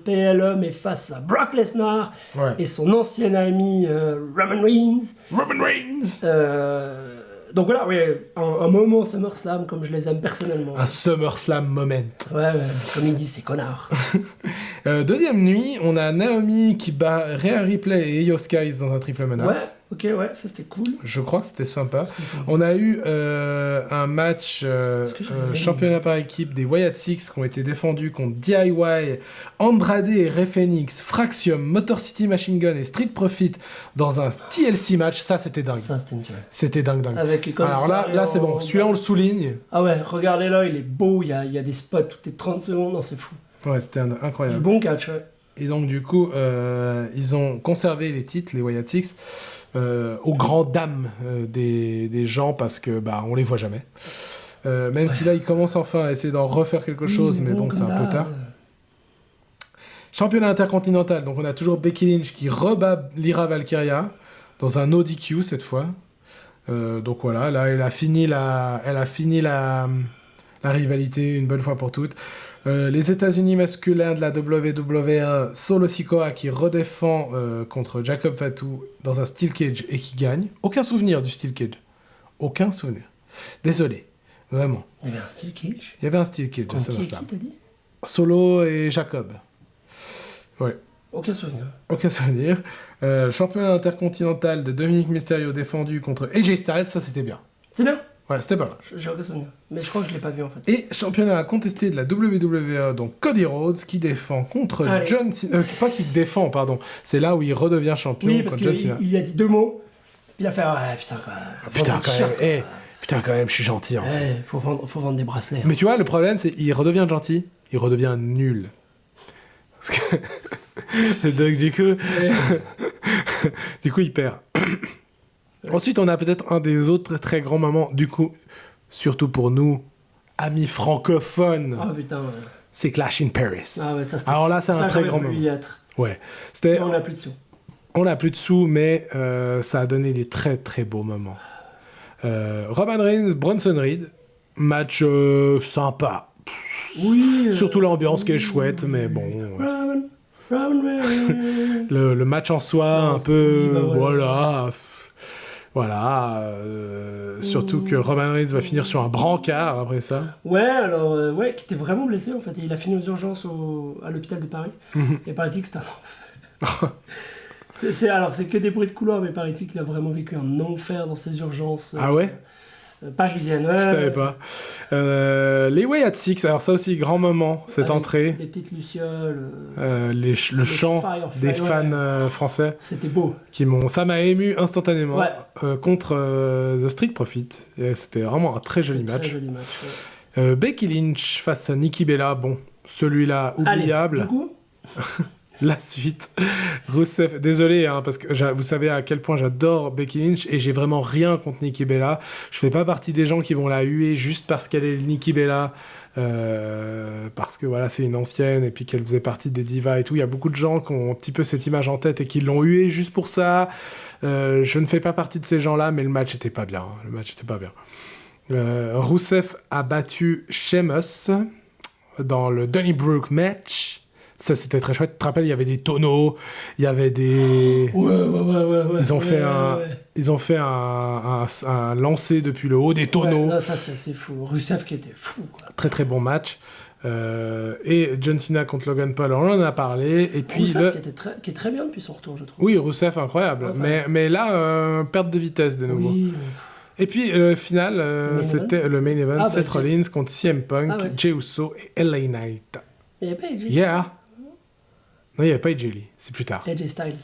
PLE, mais face à Brock Lesnar et son ancien ami Roman Reigns. Donc voilà, un moment SummerSlam comme je les aime personnellement. Un SummerSlam moment. Ouais, comme il dit, c'est connard. Deuxième nuit, on a Naomi qui bat Rhea Ripley et Io Sky dans un triple menace. Ok, ça c'était cool. Je crois que c'était sympa. On a eu un match championnat par équipe des Wyatt Six qui ont été défendus contre DIY, Andrade et Rey Fenix, Fraxium, Motor City Machine Gun et Street Profit dans un TLC match. Ça, c'était dingue. C'était dingue. Alors là c'est bon. Celui-là, on le souligne. Ah ouais, regardez-le, il est beau. Il y a des spots toutes les 30 secondes. Non, c'est fou. Ouais, c'était incroyable. Du bon catch, ouais. Et donc, du coup, ils ont conservé les titres, les Wyatt Six, aux grandes dames des gens, parce que on les voit jamais. Même si là, ils commencent enfin à essayer d'en refaire quelque chose, mais bon, c'est un peu tard. Championnat intercontinental, donc on a toujours Becky Lynch qui rebat Lyra Valkyria dans un no DQ cette fois. Donc voilà, là elle a fini la rivalité une bonne fois pour toutes. Les États-Unis masculins de la WWE, Solo Sikoa qui redéfend contre Jacob Fatu dans un Steel Cage et qui gagne. Aucun souvenir du Steel Cage. Aucun souvenir. Désolé, vraiment. Il y avait un Steel Cage. Il y avait un Steel Cage à Contre qui SummerSlam. t'as dit? Solo et Jacob. Ouais. Aucun souvenir. Aucun souvenir. Championnat intercontinental de Dominic Mysterio défendu contre AJ Styles, ça c'était bien. C'est bien. Ouais, c'était pas mal. J'ai aucun souvenir. Mais je crois que je l'ai pas vu en fait. Et championnat contesté de la WWE, donc Cody Rhodes qui défend contre Allez. John Cena. Pas qu'il défend, pardon. C'est là où il redevient champion Oui, parce contre John Cena. qu'il a dit 2 mots. Il a fait ouais, putain quoi. Putain, quand même. Putain, quand même, je suis gentil. En fait. Faut vendre des bracelets. Mais tu vois, le problème, c'est qu'il redevient gentil, il redevient nul. Parce que... Donc, du coup, il perd. Ensuite, on a peut-être un des autres très grands moments, du coup, surtout pour nous, amis francophones, Ah putain. c'est Clash in Paris. Ah ouais, ça c'était. Alors là, c'est un ça, très j'aurais grand voulu moment. y être. Ouais. C'était... Mais on a plus de sous. On n'a plus de sous, mais ça a donné des très très beaux moments. Roman Reigns, Bronson Reed, match sympa. Oui. Surtout l'ambiance qui est chouette, mais bon. Roman Reigns. Le match en soi, Non, un peu. oui, bah ouais. Voilà. Voilà. Surtout que Roman Reigns va finir sur un brancard après ça. Ouais, alors, ouais, qui était vraiment blessé en fait. Il a fini aux urgences à l'hôpital de Paris. Et paraît-il que c'était un enfer. Alors, c'est que des bruits de couloir, mais paraît-il qu'il a vraiment vécu un enfer dans ses urgences Ah ouais? parisiennes. Ouais, Je savais pas. Les Way at Six, alors ça aussi, grand moment, cette avec entrée. Des petites lucioles. Le chant Fire, des ouais. fans français. C'était beau. Ça m'a ému instantanément Ouais. contre The Street Profit. Et c'était vraiment un très joli C'était match. Très joli match. Ouais. Becky Lynch face à Nikki Bella, bon, celui-là Allez, oubliable. du coup, La suite. Rousseff, désolé, hein, parce que vous savez à quel point j'adore Becky Lynch et j'ai vraiment rien contre Nikki Bella. Je fais pas partie des gens qui vont la huer juste parce qu'elle est Nikki Bella. Parce que voilà, c'est une ancienne et puis qu'elle faisait partie des divas et tout. Il y a beaucoup de gens qui ont un petit peu cette image en tête et qui l'ont huée juste pour ça. Je ne fais pas partie de ces gens-là, mais le match était pas bien. Le match était pas bien. Rousseff a battu Sheamus dans le Donnybrook match. Ça, c'était très chouette. Tu te rappelles, il y avait des tonneaux, il y avait des... Ouais. Ils ont fait un lancer depuis le haut des tonneaux. Non, ça, c'est fou. Rusev qui était fou, quoi. Très, très bon match. Et John Cena contre Logan Paul, on en a parlé. Et puis Rusev qui est très bien depuis son retour, je trouve. Oui, Rousseff, incroyable. Ouais, Mais là, perte de vitesse de nouveau. Oui. Et puis, le final, main c'était event, le main event. Ah, bah, Seth Rollins contre CM Punk, Ah, ouais. Jey Uso et LA Knight. Il n'y avait pas AJ Yeah. Non, il n'y avait pas AJ Lee. C'est plus tard. AJ Styles.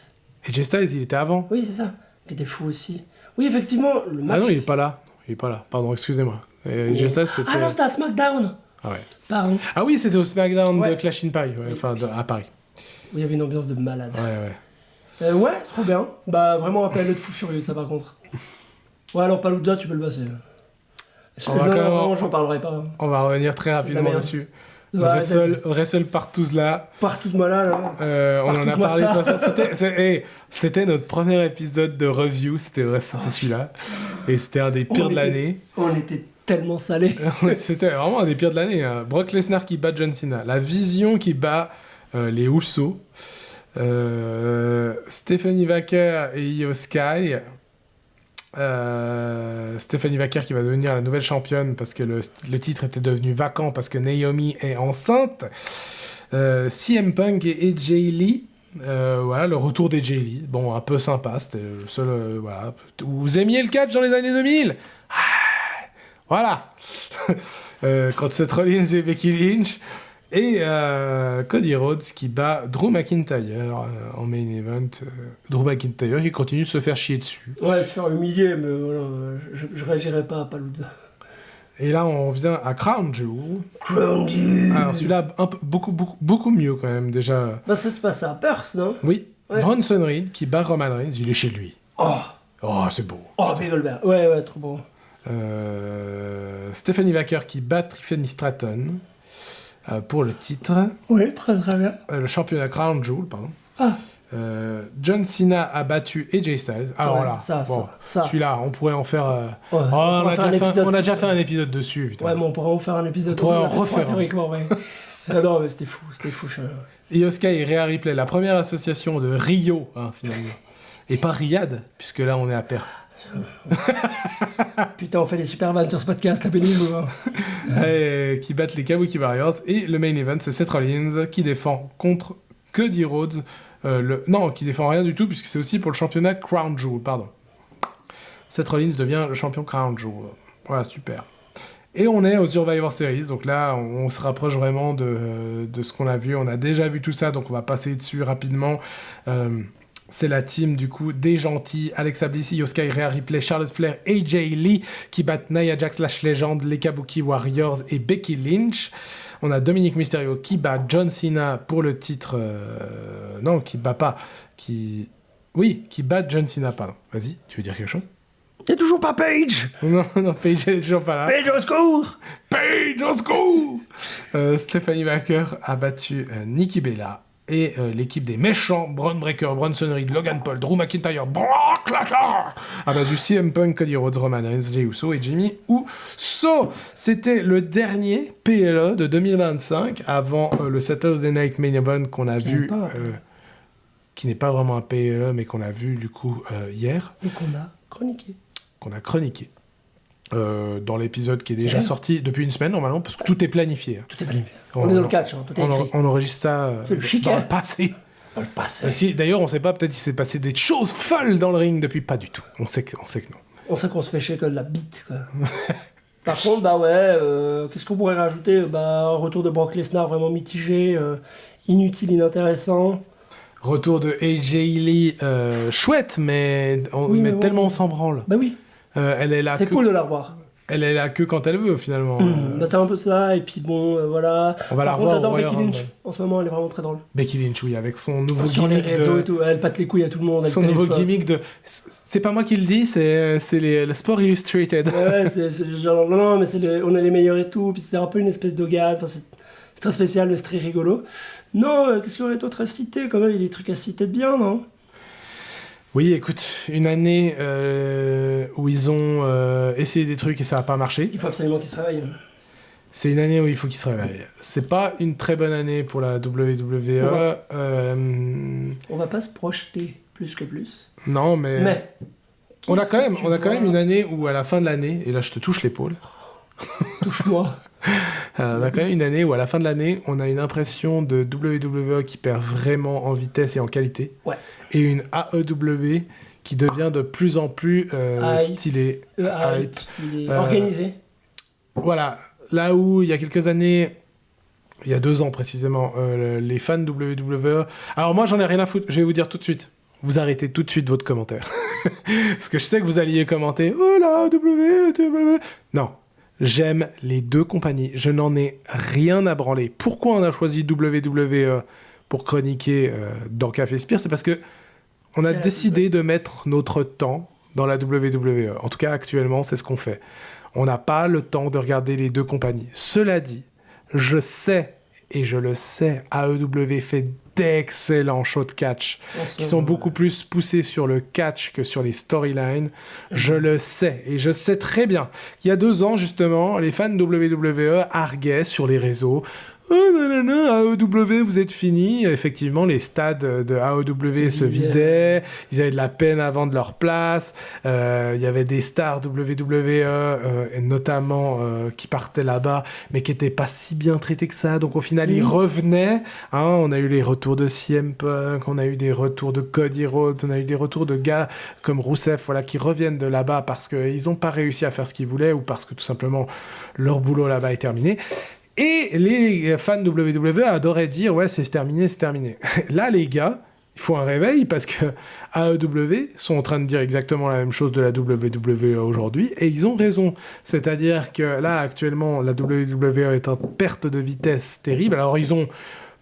AJ Styles, il était avant. Oui, c'est ça. Qui était fou aussi. Oui, effectivement, le match... Ah non, il est pas là. Il est pas là. Pardon, excusez-moi. AJ Styles, c'était... Ah non, c'était à SmackDown. Ah ouais. Pardon. Ah oui, c'était au SmackDown de Ouais. Clash in Paris. Ouais, Oui. enfin, à Paris. Où il y avait une ambiance de malade. Ouais. Ouais, trop bien. Bah, vraiment un PLE de fou furieux, ça, par contre. Ouais, alors, Palooza, tu peux le passer. On va quand même- Vraiment, j'en parlerai pas. Hein. On va revenir très rapidement merde. dessus. Ouais, Wrestle Partous là. Partout ce malade, là. On en a Partous-moi parlé de ça. ça. C'était notre premier épisode de review. C'était celui-là. Et c'était un des pires de l'année. On était tellement salés. C'était vraiment un des pires de l'année. Hein. Brock Lesnar qui bat John Cena. La Vision qui bat les Usos. Stephanie Wacker et Io Sky. Stephanie Wacker qui va devenir la nouvelle championne parce que le titre était devenu vacant parce que Naomi est enceinte. CM Punk et AJ Lee. Voilà, le retour d'AJ Lee. Bon, un peu sympa. C'était le seul... voilà. Vous aimiez le catch dans les années 2000 ? Voilà. Contre Seth Rollins et Becky Lynch. Et Cody Rhodes qui bat Drew McIntyre en main event. Drew McIntyre qui continue de se faire chier dessus. Ouais, se faire humilier, mais voilà, je réagirais pas à Palooza. Et là, on vient à Crown Jewel. Crown Jewel. Alors celui-là, beaucoup mieux quand même déjà. Bah, ça se passe à Perth, non? Oui, Ouais. Bronson Reed qui bat Roman Reigns, il est chez lui. Oh, C'est beau. Big Goldberg. Ouais, trop beau. Stephanie Wacker qui bat Tiffany Stratton. pour le titre. Oui, très très bien. Le championnat Crown Jewel, pardon. Ah, John Cena a battu AJ Styles. Alors Ouais, là, ça. celui-là, on pourrait en faire. Ouais, on va faire un épisode. On a déjà fait un épisode dessus. Putain. Ouais, mais on pourrait en faire un épisode. On pourrait en l'a fait trois, refaire un. théoriquement, ouais. Non, mais c'était fou. Io Sky et Rhea Ripley, la première association de Rio, finalement. Et pas Riyad, puisque là, on est à Perth. Putain, on fait des super vannes sur ce podcast, la pénible. Qui battent les Kabuki Warriors. Et le main event, c'est Seth Rollins qui défend contre Cody Rhodes. Non, qui défend rien du tout, puisque c'est aussi pour le championnat Crown Jewel, pardon. Seth Rollins devient le champion Crown Jewel. Voilà, super. Et on est au Survivor Series, donc là, on se rapproche vraiment de ce qu'on a vu. On a déjà vu tout ça, donc on va passer dessus rapidement. C'est la team, du coup, des gentils, Alexa Bliss, Io Sky, Rhea Ripley, Charlotte Flair, AJ Lee, qui battent Nia Jax, Lash Legend, les Kabuki Warriors et Becky Lynch. On a Dominic Mysterio qui bat John Cena pour le titre... Non, qui bat pas. Qui bat John Cena, pardon. Vas-y, tu veux dire quelque chose? T'es toujours pas Paige! Non, Paige, elle est toujours pas là. Paige au secours! Paige au secours! Stephanie Baker a battu Nikki Bella et l'équipe des méchants, Braun Breaker, Bronson Reed, Logan Paul, Drew McIntyre, Brock Lesnar a battu CM Punk, Cody Rhodes, Roman Reigns, Jey Uso et Jimmy Uso. C'était le dernier PLE de 2025 avant le Saturday Night Main Event qu'on a vu, qui n'est pas vraiment un PLE mais qu'on a vu du coup hier. Et qu'on a chroniqué. Dans l'épisode qui est déjà sorti depuis une semaine normalement, parce que tout est planifié. Tout est planifié. On est dans le catch, tout est écrit. On enregistre ça C'est le chic, dans hein. le passé. Dans le passé. D'ailleurs, on sait pas, peut-être il s'est passé des choses folles dans le ring depuis, pas du tout. On sait que non. On sait qu'on se fait chier que de la bite, quoi. Par contre, qu'est-ce qu'on pourrait rajouter? Un retour de Brock Lesnar vraiment mitigé, inutile, inintéressant. Retour de AJ Lee, chouette, mais tellement on s'en branle. Bah oui. Elle est là. C'est cool de la revoir. Elle est là que quand elle veut, finalement. C'est un peu ça, et puis bon, voilà. On va la Par contre, revoir j'adore au Becky Royal Lynch. Rumble. En ce moment, elle est vraiment très drôle. Becky Lynch, oui, avec son nouveau Sur les gimmick réseaux et tout, elle pâte les couilles à tout le monde. Son nouveau gimmick de... C'est pas moi qui le dis, c'est le Sport Illustrated. Ouais, c'est genre, non, mais on est les meilleurs et tout, puis c'est un peu une espèce de gars, enfin, c'est très spécial, mais c'est très rigolo. Non, qu'est-ce qu'il y aurait d'autre à citer, quand même? Il y a des trucs à citer de bien, non? Oui, écoute, une année où ils ont essayé des trucs et ça n'a pas marché. Il faut absolument qu'ils se réveillent. C'est une année où il faut qu'ils se réveillent. C'est pas une très bonne année pour la WWE. On va pas se projeter plus que plus. Non, mais on a quand même une année. année où à la fin de l'année, et là je te touche l'épaule, Touche-moi. on a quand même une année où à la fin de l'année, on a une impression de WWE qui perd vraiment en vitesse et en qualité. Ouais. Et une AEW qui devient de plus en plus stylée. Hype, stylé, organisé. Voilà. Là où, il y a quelques années, il y a 2 ans précisément, les fans de WWE... Alors moi, j'en ai rien à foutre. Je vais vous dire tout de suite. Vous arrêtez tout de suite votre commentaire. Parce que je sais que vous alliez commenter « Oh là, WWE... » Non. J'aime les 2 compagnies. Je n'en ai rien à branler. Pourquoi on a choisi WWE pour chroniquer dans Café Spire? C'est parce que on a décidé de mettre notre temps dans la WWE. En tout cas, actuellement, c'est ce qu'on fait. On n'a pas le temps de regarder les 2 compagnies. Cela dit, je sais, et je le sais, AEW fait d'excellents shows de catch qui sont beaucoup plus poussés sur le catch que sur les storylines. Je le sais, et je sais très bien qu'il y a 2 ans, justement, les fans de WWE arguaient sur les réseaux. Oh nanana, AEW, vous êtes fini. Effectivement, les stades de AEW se vidaient. Ils avaient de la peine à vendre leur place. Il y avait des stars WWE, notamment, qui partaient là-bas, mais qui n'étaient pas si bien traités que ça. Donc, au final, ils revenaient. Hein, on a eu les retours de CM Punk, on a eu des retours de Cody Rhodes, on a eu des retours de gars comme Rusev, voilà, qui reviennent de là-bas parce qu'ils n'ont pas réussi à faire ce qu'ils voulaient ou parce que, tout simplement, leur boulot là-bas est terminé. Et les fans de WWE adoraient dire « Ouais, c'est terminé, c'est terminé. » Là, les gars, il faut un réveil parce que AEW sont en train de dire exactement la même chose de la WWE aujourd'hui et ils ont raison. C'est-à-dire que là, actuellement, la WWE est en perte de vitesse terrible. Alors, ils ont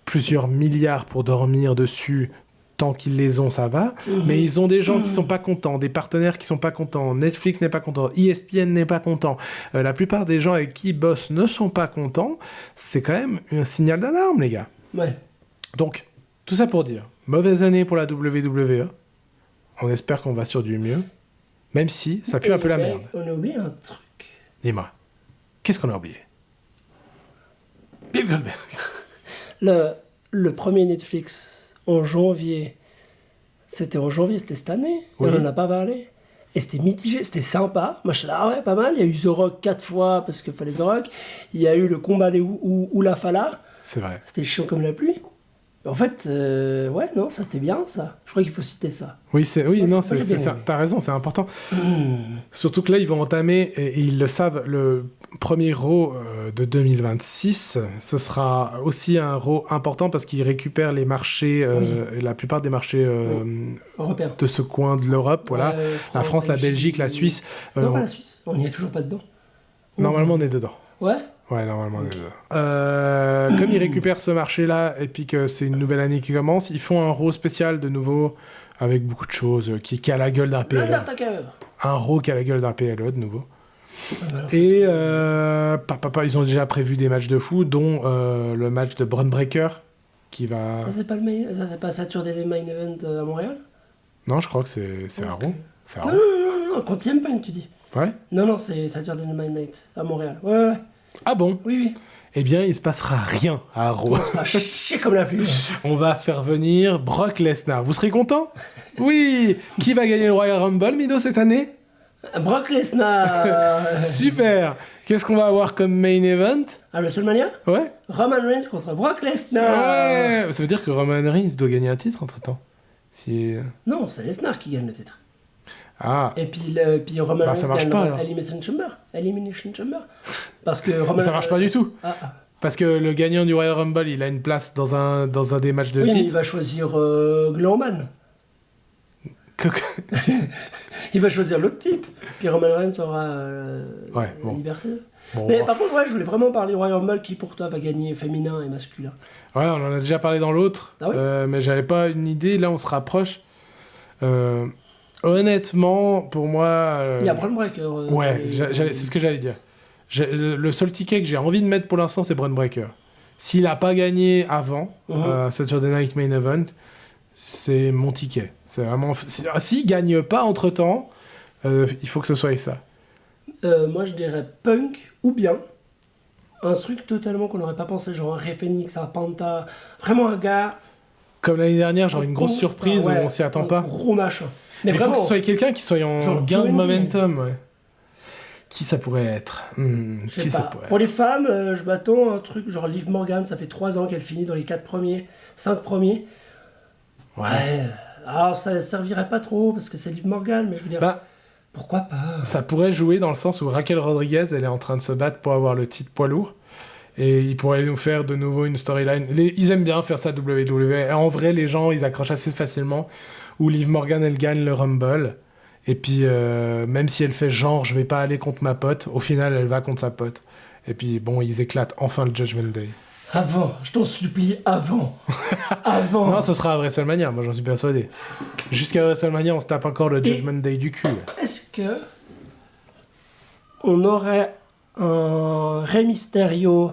plusieurs milliards pour dormir dessus tant qu'ils les ont, ça va. Mais ils ont des gens qui sont pas contents, des partenaires qui sont pas contents, Netflix n'est pas content, ESPN n'est pas content. La plupart des gens avec qui ils bossent ne sont pas contents. C'est quand même un signal d'alarme, les gars. Ouais. Donc, tout ça pour dire, mauvaise année pour la WWE. On espère qu'on va sur du mieux. Même si ça pue un peu la merde. On a oublié un truc. Dis-moi, qu'est-ce qu'on a oublié? Bill Goldberg. Le premier Netflix en janvier, c'était cette année, Oui. on n'en a pas parlé. Et c'était mitigé, c'était sympa. Moi je suis là, ouais, pas mal. Il y a eu The Rock 4 fois parce qu'il fallait The Rock. Il y a eu le combat des Oula Fala. C'est vrai. C'était chiant comme la pluie. En fait, ouais, non, ça c'était bien ça. Je crois qu'il faut citer ça. Oui, Moi, non, j'ai bien aimé. t'as raison, c'est important. Surtout que là, ils vont entamer, et ils le savent, le premier Raw de 2026. Ce sera aussi un Raw important parce qu'ils récupèrent les marchés, la plupart des marchés Européen. de ce coin de l'Europe. Voilà. Ouais, La France, la Belgique, la Suisse. Non, pas la Suisse. On n'y est toujours pas dedans. Normalement, on est dedans. Ouais. Ouais, normalement, on est dedans. Comme ils récupèrent ce marché-là, et puis que c'est une nouvelle année qui commence, ils font un Raw spécial de nouveau, avec beaucoup de choses, qui a la gueule d'un PLE. L'Undertaker. Un Raw qui a la gueule d'un PLE, de nouveau. Alors, Et ils ont déjà prévu des matchs de fou, dont le match de Braun Breaker, qui va... ça c'est pas Saturday Night Main Event à Montréal? Non, je crois que c'est un Raw. C'est un Non, Raw. non, contre CM Punk, tu dis. Ouais. Non, c'est Saturday Night à Montréal. Ouais. Ah bon? Oui. Eh bien, il se passera rien à Raw. Ah, chier comme la pluie. On va faire venir Brock Lesnar. Vous serez content? Oui. Qui va gagner le Royal Rumble, Mido, cette année? Brock Lesnar. Super. Qu'est-ce qu'on va avoir comme main event? À WrestleMania? Ouais. Roman Reigns contre Brock Lesnar. Ouais. Ça veut dire que Roman Reigns doit gagner un titre entre-temps. Si... Non, c'est Lesnar qui gagne le titre. Ah. Et puis, Roman Bah, Reigns ça marche gagne pas, le alors. Elimination Chamber. Parce que Roman... Ça marche pas du tout. Ah. Parce que le gagnant du Royal Rumble, il a une place dans un des matchs de Oui, mais il titre. va choisir Glowman. Il va choisir l'autre type. Puis Roman Reigns aura Ouais, la bon. liberté. Bon, Mais bref. par contre, ouais, je voulais vraiment parler du Royal Rumble qui pour toi va gagner féminin et masculin. Ouais, on en a déjà parlé dans l'autre. Ah oui mais j'avais pas une idée. Là, on se rapproche. Honnêtement, pour moi... Il y a Braun Breaker. Ouais, c'est ce que j'allais dire. Le seul ticket que j'ai envie de mettre pour l'instant, c'est Braun Breaker. S'il a pas gagné avant Saturday Night Main Event, c'est mon ticket. C'est vraiment... S'il gagne pas entre-temps, il faut que ce soit ça. Moi, je dirais Punk ou bien un truc totalement qu'on n'aurait pas pensé, genre un Rey Fenix, un Panta, vraiment un gars... Comme l'année dernière, genre une grosse surprise ouais, où on s'y attend un pas. Gros machin. Mais Mais il faut vraiment, que ce soit quelqu'un qui soit en genre gain de Johnny. momentum. Ouais. Qui ça pourrait être? je sais Qui ça pas. pourrait Pour être les femmes, je m'attends à un truc genre Liv Morgan, ça fait 3 ans qu'elle finit dans les 5 premiers. Ouais. Alors ça servirait pas trop parce que c'est Liv Morgan, mais je veux dire, Bah, pourquoi pas? ça pourrait jouer dans le sens où Raquel Rodriguez, elle est en train de se battre pour avoir le titre poids lourd. Et ils pourraient nous faire de nouveau une storyline. Ils aiment bien faire ça WWE. Et en vrai, les gens, ils accrochent assez facilement. Où Liv Morgan, elle gagne le Rumble. Et puis, même si elle fait genre, je vais pas aller contre ma pote, au final, elle va contre sa pote. Et puis, bon, ils éclatent enfin le Judgment Day. Avant, je t'en supplie, avant. Avant. Non, ce sera à WrestleMania, moi j'en suis persuadé. Jusqu'à WrestleMania, on se tape encore le Judgment Day du cul. Est-ce que on aurait un Rey Mysterio,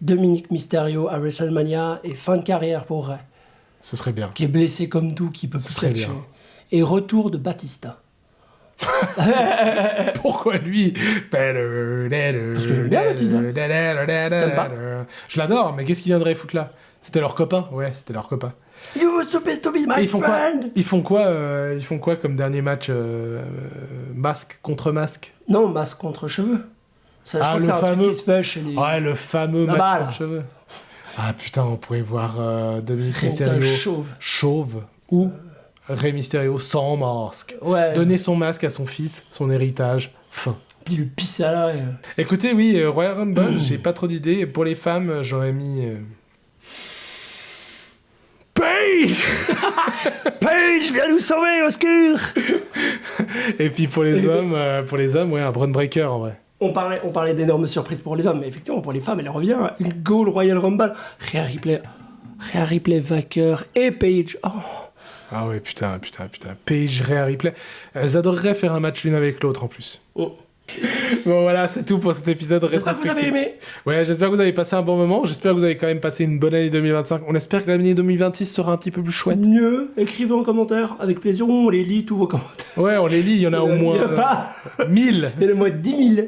Dominic Mysterio à WrestleMania et fin de carrière pour Rey, Ce serait bien. qui est blessé comme tout, qui peut plus serait catcher. bien. Et retour de Batista. Pourquoi lui? Parce que j'aime bien Batista. Je l'adore, mais qu'est-ce qu'il viendrait foutre là? C'était leur copain? Ouais, c'était leur copain. You were supposed to be Et my ils font quoi? friend. Ils font quoi comme dernier match masque contre masque? Non, masque contre cheveux. Ça, je Ah, crois que le c'est un fameux. truc qui se fait chez les... Ouais, le fameux Ah match bah, contre là. cheveux. Ah putain, on pourrait voir Dominic Putain, Mysterio chauve. ou Rey Mysterio sans masque. Ouais. Donner son masque à son fils, son héritage, fin. Puis le pisse à l'œil. Écoutez, oui, Royal Rumble, j'ai pas trop d'idées. Pour les femmes, j'aurais mis... Paige. Paige, viens nous sauver, au secours. Et puis pour les hommes, ouais, un Braun Breaker en vrai. On parlait d'énormes surprises pour les hommes, mais effectivement, pour les femmes, elle revient. Une goal Royal Rumble. Rhea Ripley vainqueur et Paige. Oh, Ah ouais, putain. Paige, Rhea Ripley. Elles adoreraient faire un match l'une avec l'autre en plus. Oh. Bon voilà, c'est tout pour cet épisode J'espère que vous avez rétrospectif. aimé. Ouais, j'espère que vous avez passé un bon moment. J'espère que vous avez quand même passé une bonne année 2025. On espère que l'année 2026 sera un petit peu plus chouette. Mieux, écrivez en commentaire. Avec plaisir, on les lit tous vos commentaires. Ouais, on les lit, il y en a au moins Il y a pas. 1000. Il y en a au moins 10 000.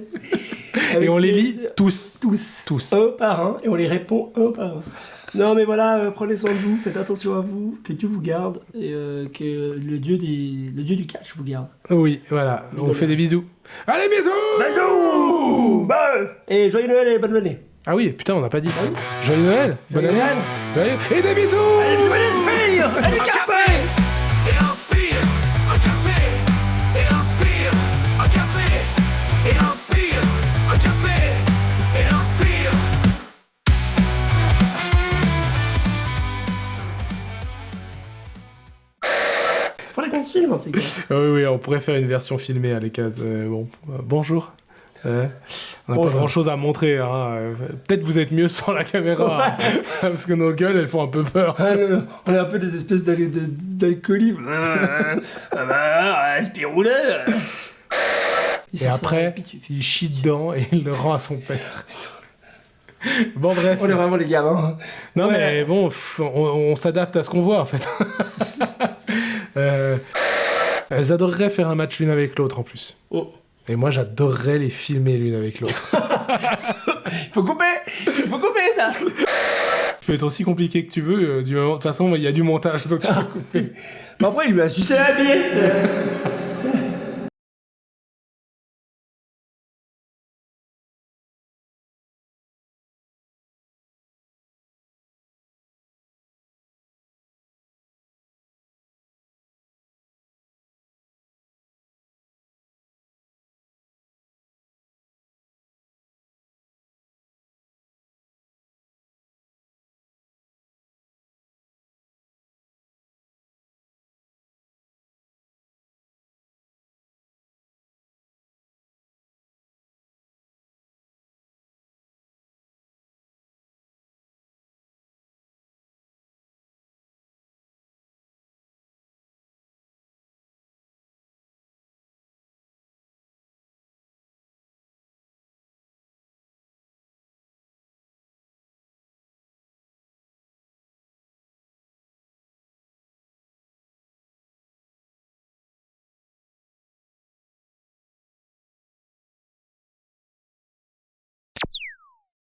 Et on les lit tous. Tous. Un par un. Et on les répond un par un. Non mais voilà, prenez soin de vous, faites attention à vous, que Dieu vous garde et que le dieu du catch vous garde. Oui, voilà, on vous fait des bisous. Allez, bisous. Bisous. Et joyeux Noël et bonne année. Ah oui, putain, on n'a pas dit. Ah oui. Joyeux Noël. Bonne Joyeux année. Noël. Et des bisous. Allez, bisous, allez, Spire. Allez, Un café. café et inspire. Un café et inspire. Un café et inspire. Un café et inspire. Faudrait qu'on se filme, tu sais. Oui, on pourrait faire une version filmée à l'Ecaz. Bonjour. On n'a Bonjour. pas grand chose à montrer. Hein. Peut-être vous êtes mieux sans la caméra. Hein, parce que nos gueules, elles font un peu peur. Ah, non, on est un peu des espèces d'alcooliques. Spiroule. Et après, il chie dedans et il le rend à son père. Bon, bref. On est vraiment les gamins. Non, Ouais. mais bon, on s'adapte à ce qu'on voit, en fait. Elles adoreraient faire un match l'une avec l'autre, en plus. Oh. Et moi, j'adorerais les filmer l'une avec l'autre. Faut couper ça. Ça peut être aussi compliqué que tu veux. Du moment... De toute façon, il y a du montage, donc je peux couper. Mais après, il lui a sucé la bille.